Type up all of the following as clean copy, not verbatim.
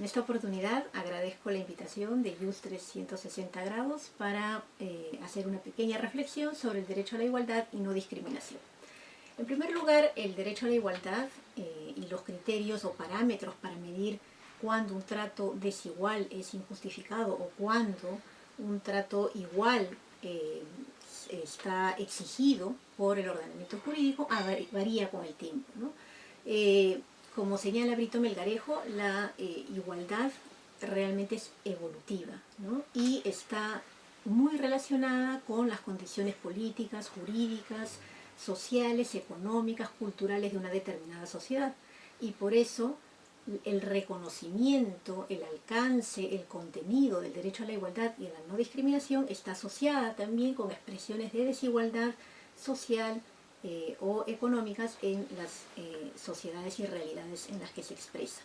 esta oportunidad agradezco la invitación de JUS 360 grados para hacer una pequeña reflexión sobre el derecho a la igualdad y no discriminación. En primer lugar, el derecho a la igualdad y los criterios o parámetros para medir cuándo un trato desigual es injustificado o cuándo un trato igual está exigido por el ordenamiento jurídico varía con el tiempo, ¿no? Como señala Brito Melgarejo, la igualdad realmente es evolutiva, ¿no? Y está muy relacionada con las condiciones políticas, jurídicas, sociales, económicas, culturales de una determinada sociedad. Y por eso el reconocimiento, el alcance, el contenido del derecho a la igualdad y a la no discriminación está asociada también con expresiones de desigualdad social o económicas en las sociedades y realidades en las que se expresa.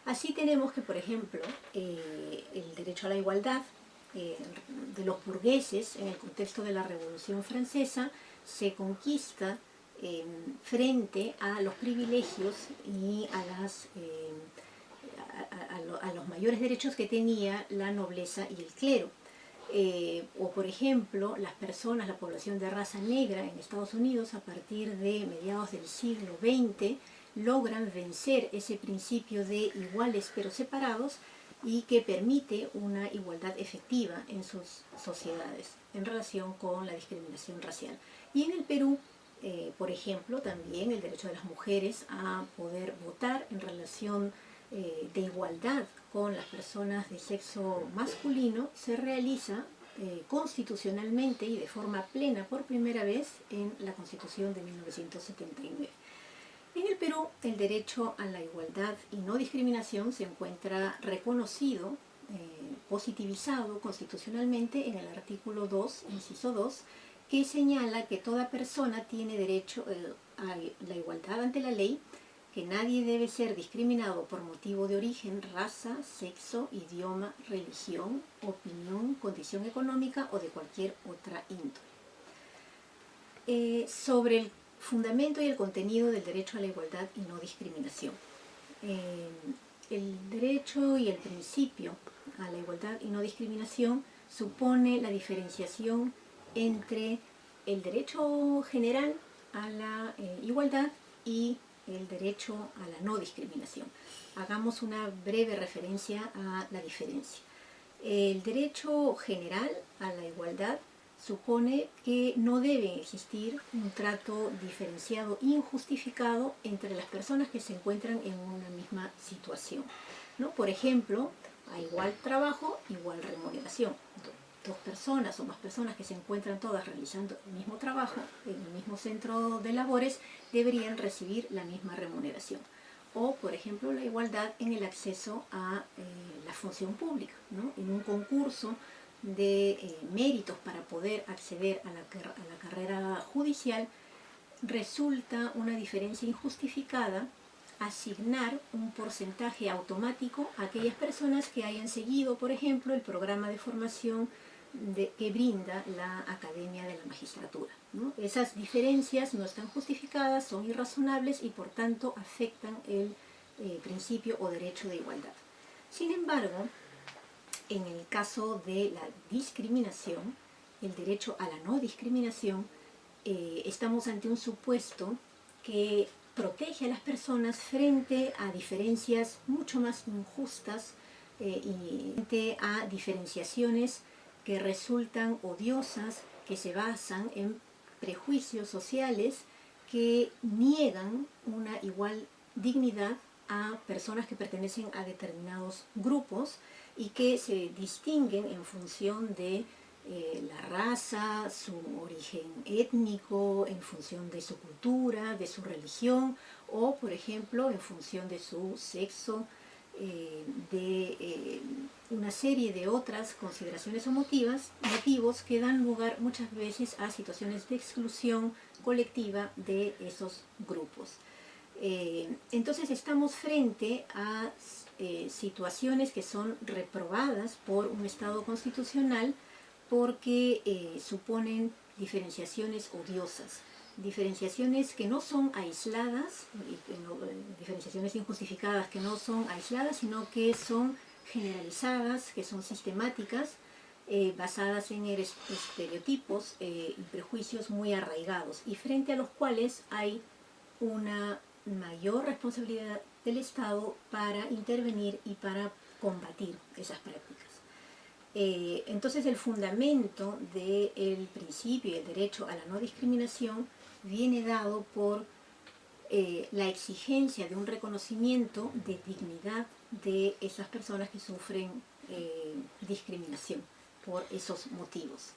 Así tenemos que, por ejemplo, el derecho a la igualdad de los burgueses en el contexto de la Revolución Francesa se conquista frente a los privilegios y a los mayores derechos que tenía la nobleza y el clero. O por ejemplo, las personas, la población de raza negra en Estados Unidos a partir de mediados del siglo XX logran vencer ese principio de iguales pero separados y que permite una igualdad efectiva en sus sociedades en relación con la discriminación racial. Y en el Perú, por ejemplo, también el derecho de las mujeres a poder votar en relación de igualdad con las personas de sexo masculino se realiza constitucionalmente y de forma plena por primera vez en la Constitución de 1979. En el Perú, el derecho a la igualdad y no discriminación se encuentra reconocido, positivizado constitucionalmente en el artículo 2, inciso 2, que señala que toda persona tiene derecho a la igualdad ante la ley, que nadie debe ser discriminado por motivo de origen, raza, sexo, idioma, religión, opinión, condición económica o de cualquier otra índole. Sobre el fundamento y el contenido del derecho a la igualdad y no discriminación. El derecho y el principio a la igualdad y no discriminación supone la diferenciación entre el derecho general a la igualdad y el derecho a la no discriminación. Hagamos una breve referencia a la diferencia. El derecho general a la igualdad supone que no debe existir un trato diferenciado injustificado entre las personas que se encuentran en una misma situación, ¿no? Por ejemplo, a igual trabajo, igual remuneración. Dos personas o más personas que se encuentran todas realizando el mismo trabajo en el mismo centro de labores deberían recibir la misma remuneración. O, por ejemplo, la igualdad en el acceso a la función pública, ¿no? En un concurso de méritos para poder acceder a la carrera judicial, resulta una diferencia injustificada asignar un porcentaje automático a aquellas personas que hayan seguido, por ejemplo, el programa de formación que brinda la Academia de la Magistratura, ¿no? Esas diferencias no están justificadas, son irrazonables y por tanto afectan el principio o derecho de igualdad. Sin embargo, en el caso de la discriminación, el derecho a la no discriminación, estamos ante un supuesto que protege a las personas frente a diferencias mucho más injustas y frente a diferenciaciones que resultan odiosas, que se basan en prejuicios sociales que niegan una igual dignidad a personas que pertenecen a determinados grupos y que se distinguen en función de la raza, su origen étnico, en función de su cultura, de su religión o, por ejemplo, en función de su sexo, de una serie de otras consideraciones o motivos que dan lugar muchas veces a situaciones de exclusión colectiva de esos grupos. Entonces estamos frente a situaciones que son reprobadas por un Estado constitucional porque suponen diferenciaciones odiosas. diferenciaciones que no son aisladas, diferenciaciones injustificadas que no son aisladas, sino que son generalizadas, que son sistemáticas, basadas en estereotipos y prejuicios muy arraigados, y frente a los cuales hay una mayor responsabilidad del Estado para intervenir y para combatir esas prácticas. Entonces el fundamento del principio y el derecho a la no discriminación viene dado por la exigencia de un reconocimiento de dignidad de esas personas que sufren discriminación por esos motivos.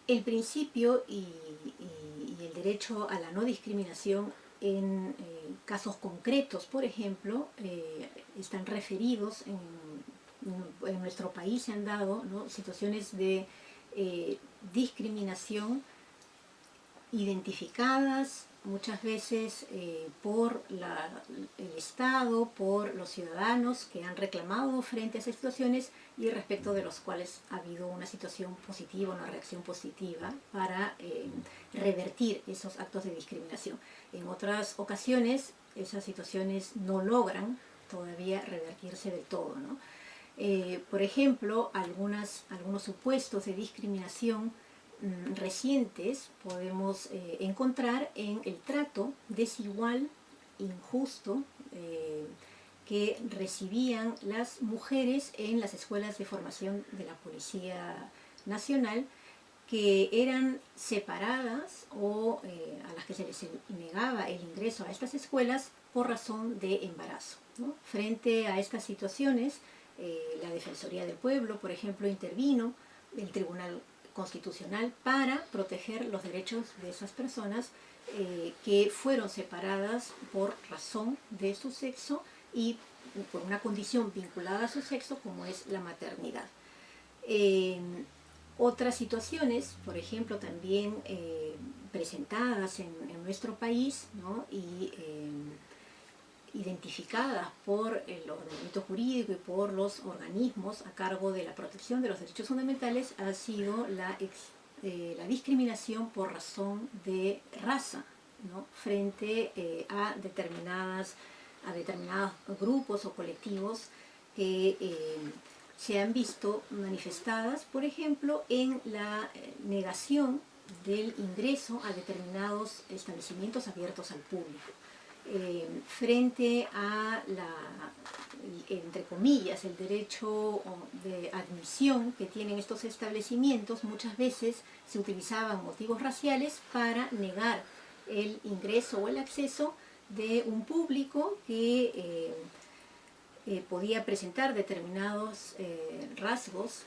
El principio y el derecho a la no discriminación en casos concretos, por ejemplo, están referidos en nuestro país. Se han dado, ¿no?, situaciones de discriminación identificadas muchas veces por el Estado, por los ciudadanos que han reclamado frente a esas situaciones, y respecto de los cuales ha habido una situación positiva, una reacción positiva para revertir esos actos de discriminación. En otras ocasiones esas situaciones no logran todavía revertirse del todo, ¿no? Por ejemplo, algunos supuestos de discriminación recientes podemos encontrar en el trato desigual, injusto, que recibían las mujeres en las escuelas de formación de la Policía Nacional, que eran separadas o a las que se les negaba el ingreso a estas escuelas por razón de embarazo, ¿no? Frente a estas situaciones, la Defensoría del Pueblo, por ejemplo, intervino, el Tribunal Constitucional, para proteger los derechos de esas personas que fueron separadas por razón de su sexo y por una condición vinculada a su sexo, como es la maternidad. Otras situaciones, por ejemplo, también presentadas en nuestro país, ¿no?, y identificadas por el ordenamiento jurídico y por los organismos a cargo de la protección de los derechos fundamentales, ha sido la discriminación por razón de raza, ¿no?, frente a determinados grupos o colectivos que se han visto manifestadas, por ejemplo, en la negación del ingreso a determinados establecimientos abiertos al público. Frente a entre comillas, el derecho de admisión que tienen estos establecimientos, muchas veces se utilizaban motivos raciales para negar el ingreso o el acceso de un público que podía presentar determinados rasgos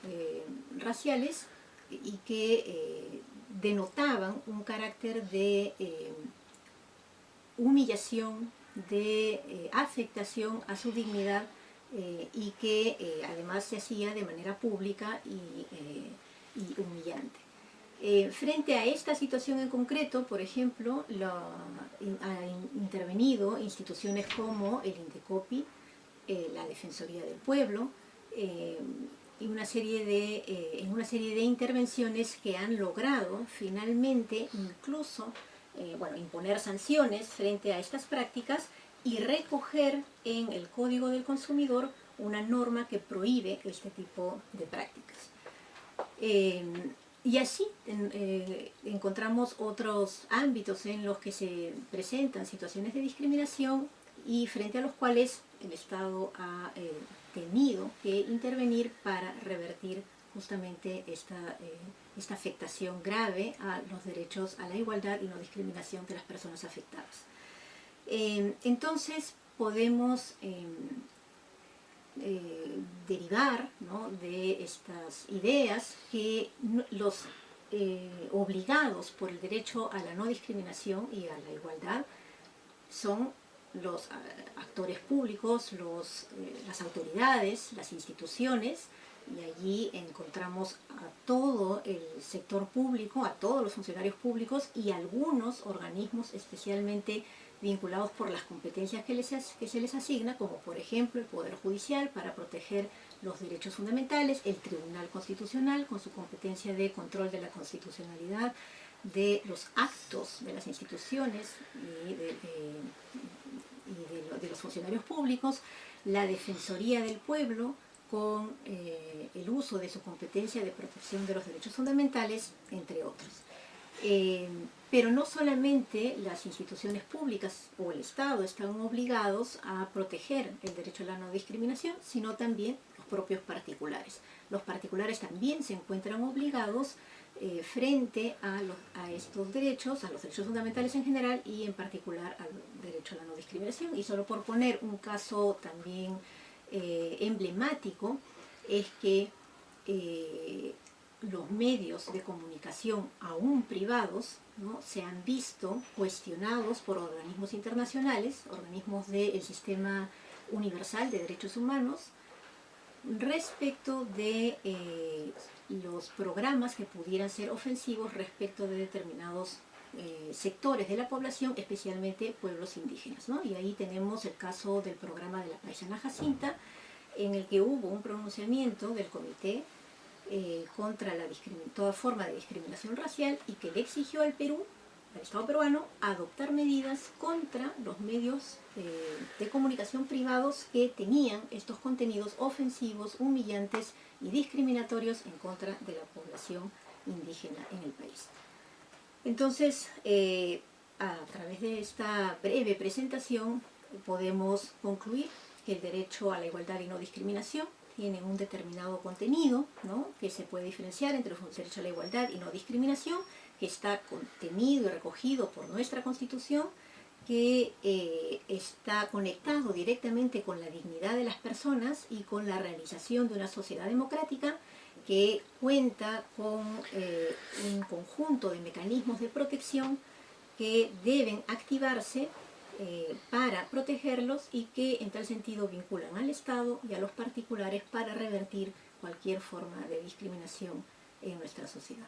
raciales y que denotaban un carácter de humillación, de afectación a su dignidad, y que además se hacía de manera pública y humillante. Frente a esta situación en concreto, por ejemplo, han intervenido instituciones como el INDECOPI, la Defensoría del Pueblo, y en una serie de intervenciones que han logrado finalmente incluso imponer sanciones frente a estas prácticas y recoger en el Código del Consumidor una norma que prohíbe este tipo de prácticas. Y así encontramos otros ámbitos en los que se presentan situaciones de discriminación y frente a los cuales el Estado ha tenido que intervenir para revertir justamente esta afectación grave a los derechos a la igualdad y no discriminación de las personas afectadas. Entonces podemos derivar, ¿no?, de estas ideas que los obligados por el derecho a la no discriminación y a la igualdad son los actores públicos, las autoridades, las instituciones, y allí encontramos a todo el sector público, a todos los funcionarios públicos y algunos organismos especialmente vinculados por las competencias que se les asigna, como por ejemplo el Poder Judicial para proteger los derechos fundamentales, el Tribunal Constitucional con su competencia de control de la constitucionalidad de los actos de las instituciones y de los funcionarios públicos, la Defensoría del Pueblo, con el uso de su competencia de protección de los derechos fundamentales, entre otros. Pero no solamente las instituciones públicas o el Estado están obligados a proteger el derecho a la no discriminación, sino también los propios particulares. Los particulares también se encuentran obligados frente a estos derechos, a los derechos fundamentales en general y en particular al derecho a la no discriminación. Y solo por poner un caso también emblemático, es que los medios de comunicación, aún privados, ¿no?, se han visto cuestionados por organismos internacionales, organismos del Sistema Universal de Derechos Humanos, respecto de los programas que pudieran ser ofensivos respecto de determinados sectores de la población, especialmente pueblos indígenas, ¿no? Y ahí tenemos el caso del programa de la paisana Jacinta, en el que hubo un pronunciamiento del comité contra toda forma de discriminación racial, y que le exigió al Perú, al Estado peruano, adoptar medidas contra los medios de comunicación privados que tenían estos contenidos ofensivos, humillantes y discriminatorios en contra de la población indígena en el país. Entonces, a través de esta breve presentación podemos concluir que el derecho a la igualdad y no discriminación tiene un determinado contenido, ¿no?, que se puede diferenciar entre el derecho a la igualdad y no discriminación, que está contenido y recogido por nuestra Constitución, que está conectado directamente con la dignidad de las personas y con la realización de una sociedad democrática, que cuenta con un conjunto de mecanismos de protección que deben activarse para protegerlos, y que en tal sentido vinculan al Estado y a los particulares para revertir cualquier forma de discriminación en nuestra sociedad.